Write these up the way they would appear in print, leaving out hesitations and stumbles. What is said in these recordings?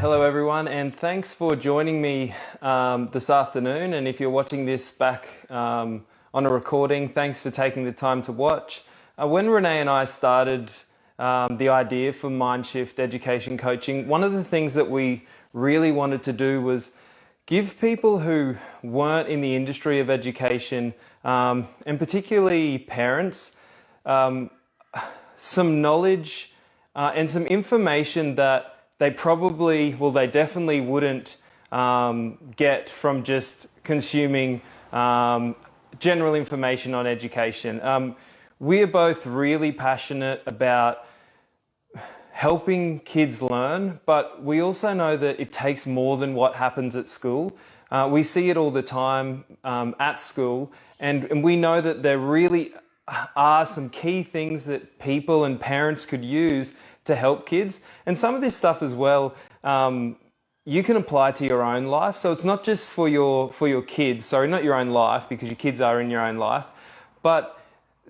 Hello everyone, and thanks for joining me this afternoon. And if you're watching this back on a recording, thanks for taking the time to watch. When Renee and I started the idea for Mindshift Education Coaching, one of the things that we really wanted to do was give people who weren't in the industry of education, and particularly parents, some knowledge and some information that they definitely wouldn't get from just consuming general information on education. We are both really passionate about helping kids learn, but we also know that it takes more than what happens at school. We see it all the time at school, and we know that there really are some key things that people and parents could use to help kids. And some of this stuff as well, you can apply to your own life. So it's not just for your kids, sorry, not your own life, because your kids are in your own life, but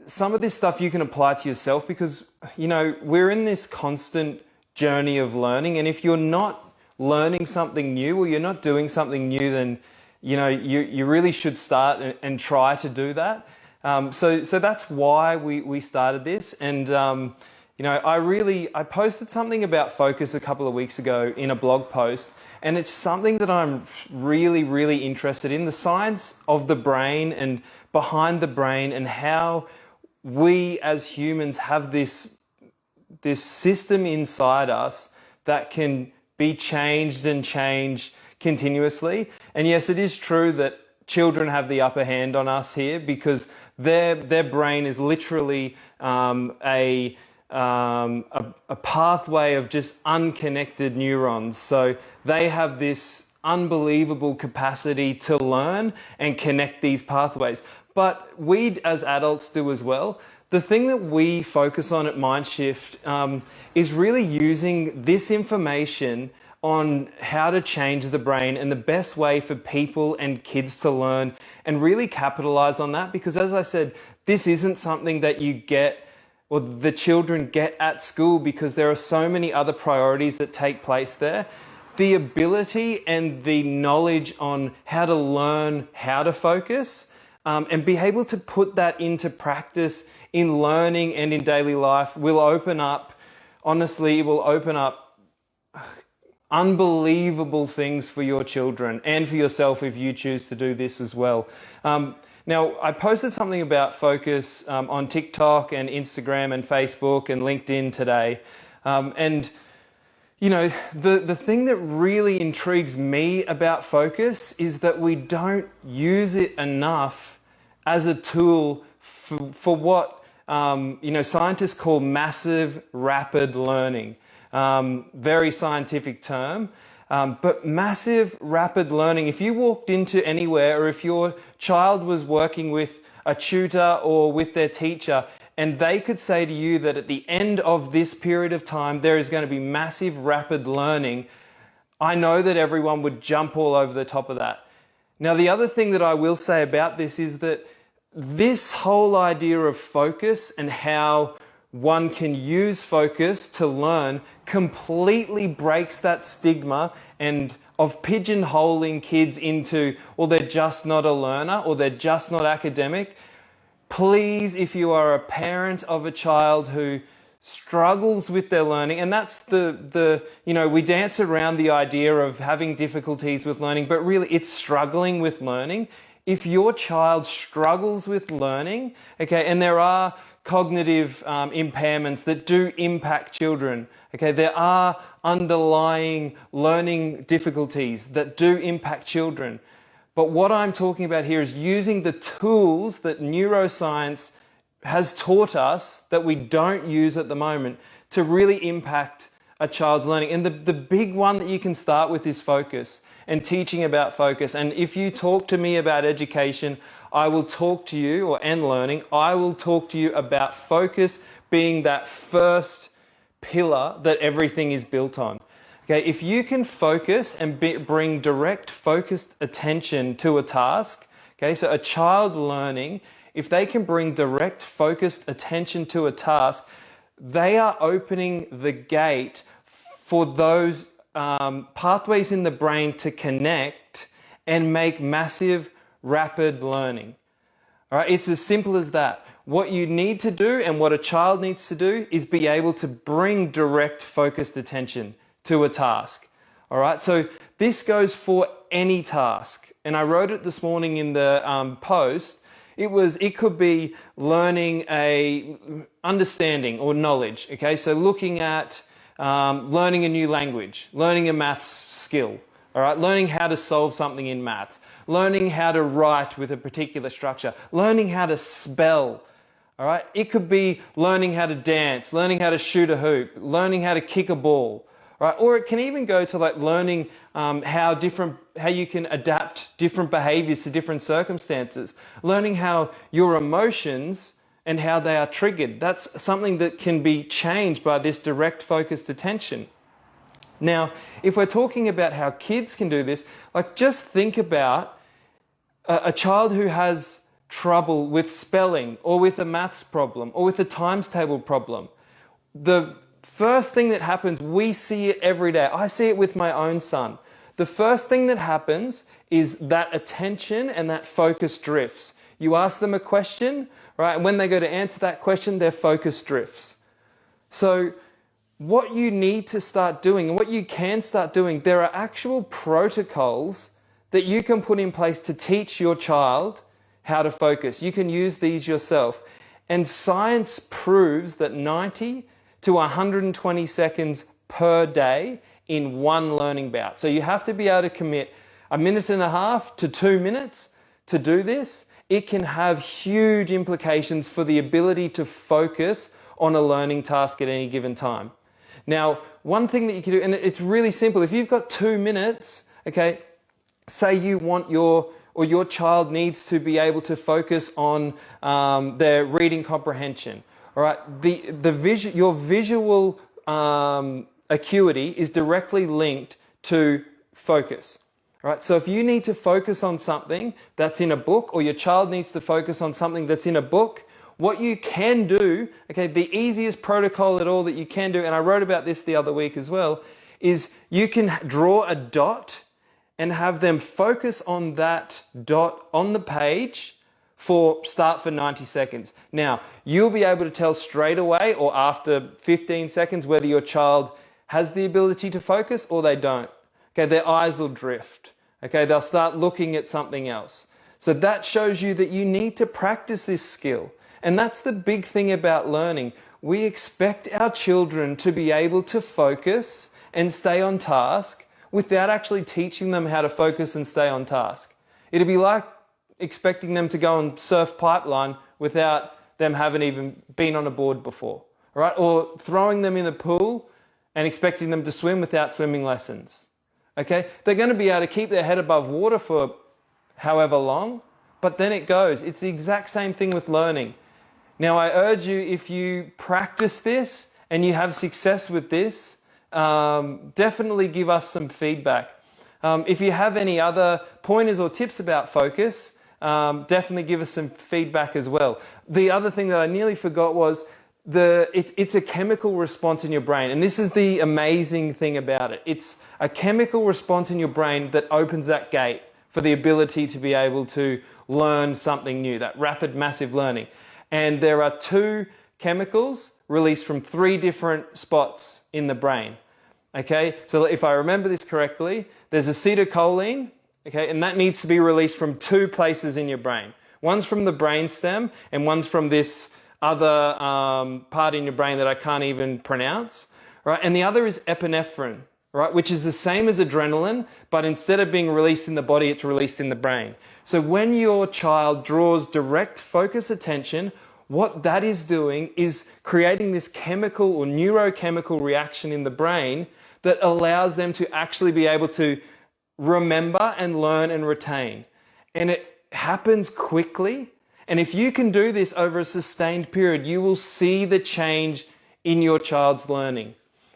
some of this stuff you can apply to yourself, because, you know, we're in this constant journey of learning. And if you're not learning something new, or you're not doing something new, then, you know, you really should start and try to do that. So that's why we started this. And, you know, I posted something about focus a couple of weeks ago in a blog post, and it's something that I'm really, really interested in, the science of the brain and behind the brain, and how we as humans have this system inside us that can be changed and change continuously. And yes, it is true that children have the upper hand on us here, because their brain is literally a pathway of just unconnected neurons. So they have this unbelievable capacity to learn and connect these pathways. But we as adults do as well. The thing that we focus on at Mindshift is really using this information on how to change the brain and the best way for people and kids to learn, and really capitalize on that. Because as I said, this isn't something that you get, or the children get at school, because there are so many other priorities that take place there. The ability and the knowledge on how to learn how to focus and be able to put that into practice in learning and in daily life will open up, honestly, it will open up unbelievable things for your children and for yourself if you choose to do this as well. Now, I posted something about focus on TikTok and Instagram and Facebook and LinkedIn today. And, you know, the thing that really intrigues me about focus is that we don't use it enough as a tool for what, you know, scientists call massive rapid learning. Very scientific term. But massive rapid learning, if you walked into anywhere, or if your child was working with a tutor or with their teacher, and they could say to you that at the end of this period of time, there is going to be massive rapid learning, I know that everyone would jump all over the top of that. Now, the other thing that I will say about this is that this whole idea of focus and how one can use focus to learn completely breaks that stigma and of pigeonholing kids into, well, they're just not a learner, or they're just not academic. Please, if you are a parent of a child who struggles with their learning, and that's you know, we dance around the idea of having difficulties with learning, but really it's struggling with learning. If your child struggles with learning, okay, and there are cognitive impairments that do impact children. Okay, there are underlying learning difficulties that do impact children. But what I'm talking about here is using the tools that neuroscience has taught us that we don't use at the moment to really impact a child's learning. And the big one that you can start with is focus and teaching about focus. And if you talk to me about education, I will talk to you, and learning, I will talk to you about focus being that first pillar that everything is built on. Okay, if you can focus and bring direct focused attention to a task, okay, so a child learning, if they can bring direct focused attention to a task, they are opening the gate for those pathways in the brain to connect and make massive, rapid learning. All right, it's as simple as that. What you need to do and what a child needs to do is be able to bring direct focused attention to a task. All right, so this goes for any task. And I wrote it this morning in the post. It could be learning a understanding or knowledge. Okay, so looking at learning a new language, learning a maths skill. All right, learning how to solve something in maths, learning how to write with a particular structure, learning how to spell. All right, it could be learning how to dance, learning how to shoot a hoop, learning how to kick a ball. Right? Or it can even go to like learning how you can adapt different behaviors to different circumstances. Learning how your emotions and how they are triggered. That's something that can be changed by this direct focused attention. Now, if we're talking about how kids can do this, like just think about a child who has trouble with spelling or with a maths problem or with a times table problem. The first thing that happens, we see it every day. I see it with my own son. The first thing that happens is that attention and that focus drifts. You ask them a question, right? And when they go to answer that question, their focus drifts. So what you need to start doing and what you can start doing, there are actual protocols that you can put in place to teach your child how to focus. You can use these yourself. And science proves that 90 to 120 seconds per day in one learning bout. So you have to be able to commit 1.5 minutes to 2 minutes to do this. It can have huge implications for the ability to focus on a learning task at any given time. Now, one thing that you can do, and it's really simple, if you've got 2 minutes, okay, say you want your child needs to be able to focus on their reading comprehension. All right, your visual acuity is directly linked to focus. All right, so if you need to focus on something that's in a book, or your child needs to focus on something that's in a book, what you can do, okay, the easiest protocol at all that you can do, and I wrote about this the other week as well, is you can draw a dot and have them focus on that dot on the page for 90 seconds. Now, you'll be able to tell straight away or after 15 seconds whether your child has the ability to focus or they don't. Okay, their eyes will drift. Okay, they'll start looking at something else. So that shows you that you need to practice this skill. And that's the big thing about learning. We expect our children to be able to focus and stay on task without actually teaching them how to focus and stay on task. It'd be like expecting them to go and surf pipeline without them having even been on a board before, right? Or throwing them in a pool and expecting them to swim without swimming lessons, okay? They're going to be able to keep their head above water for however long, but then it goes. It's the exact same thing with learning. Now, I urge you, if you practice this and you have success with this, definitely give us some feedback. If you have any other pointers or tips about focus, definitely give us some feedback as well. The other thing that I nearly forgot was it's a chemical response in your brain. And this is the amazing thing about it. It's a chemical response in your brain that opens that gate for the ability to be able to learn something new, that rapid, massive learning. And there are 2 chemicals released from 3 different spots in the brain. Okay, so if I remember this correctly, there's acetylcholine, okay, and that needs to be released from 2 places in your brain. One's from the brainstem and one's from this other part in your brain that I can't even pronounce, right? And the other is epinephrine, right, which is the same as adrenaline, but instead of being released in the body, it's released in the brain. So when your child draws direct focus attention, what that is doing is creating this chemical or neurochemical reaction in the brain that allows them to actually be able to remember and learn and retain. And it happens quickly. And if you can do this over a sustained period, you will see the change in your child's learning.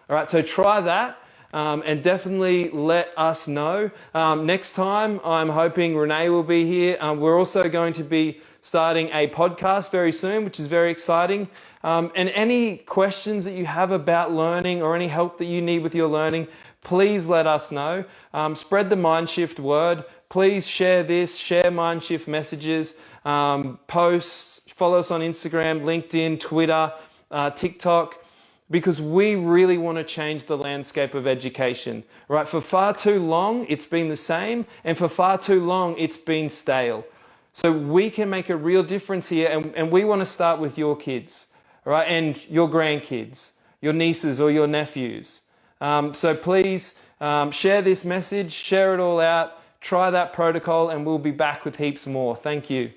All right, so try that. And definitely let us know. Next time, I'm hoping Renee will be here. We're also going to be starting a podcast very soon, which is very exciting. And any questions that you have about learning or any help that you need with your learning, please let us know. Spread the Mindshift word. Please share this, share Mindshift messages, posts, follow us on Instagram, LinkedIn, Twitter, TikTok, because we really want to change the landscape of education, right? For far too long, it's been the same, and for far too long, it's been stale. So we can make a real difference here, and we want to start with your kids, right? And your grandkids, your nieces or your nephews. So please share this message, share it all out, try that protocol, and we'll be back with heaps more. Thank you.